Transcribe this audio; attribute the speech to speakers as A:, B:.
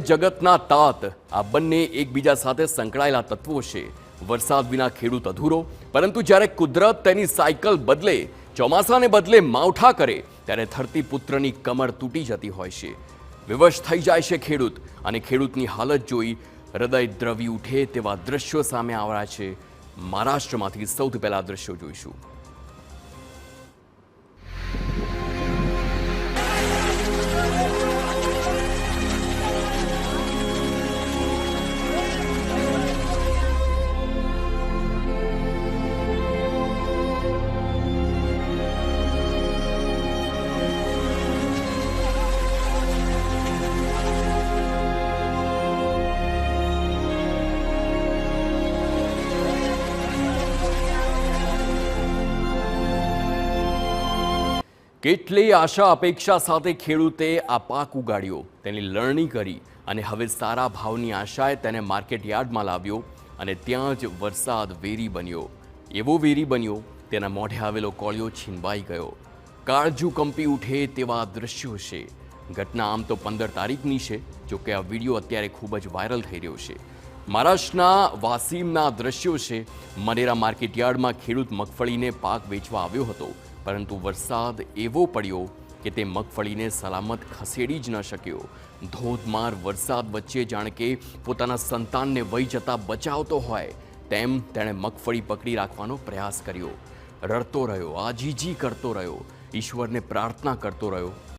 A: જગતના તાત આ બંને એકબીજા સાથે સંકળાયેલા તત્વો છે। વરસાદ વિના ખેડૂત અધૂરો, પરંતુ જ્યારે કુદરત તેની સાયકલ બદલે, ચોમાસાને બદલે માવઠા કરે, ત્યારે ધરતીપુત્રની કમર તૂટી જતી હોય છે। વિવશ થઈ જાય છે ખેડૂત, અને ખેડૂતની હાલત જોઈ હૃદય દ્રવી ઉઠે તેવા દ્રશ્યો સામે આવ્યા છે। મહારાષ્ટ્રમાંથી સૌથી પહેલા દ્રશ્યો જોઈશું। કેટલી આશા અપેક્ષા સાથે ખેડૂતે આ પાક ઉગાડ્યો, તેની લણણી કરી અને હવે સારા ભાવની આશાએ તેને માર્કેટ યાર્ડમાં લાવ્યો, અને ત્યાં જ વરસાદ વેરી બન્યો। એવો વેરી બન્યો, તેના મોઢે આવેલો કોળિયો છીનવાઈ ગયો। કાળજુ કંપી ઉઠે તેવા દ્રશ્યો છે। ઘટના આમ તો 15 તારીખની છે, જોકે આ વિડીયો અત્યારે ખૂબ જ વાયરલ થઈ રહ્યો છે। મહારાષ્ટ્રના વાસીમના દ્રશ્યો છે। મનેરા માર્કેટ યાર્ડમાં ખેડૂત મગફળીને પાક વેચવા આવ્યો હતો, પરંતુ વરસાદ એવો પડ્યો કે તે મગફળીને સલામત ખસેડી જ ન શક્યો। ધોધમાર વરસાદ વચ્ચે જાણે કે પોતાના સંતાનને વહી જતા બચાવતો હોય તેમ તેણે મગફળી પકડી રાખવાનો પ્રયાસ કર્યો। રડતો રહ્યો, આજીજી કરતો રહ્યો, ઈશ્વરને પ્રાર્થના કરતો રહ્યો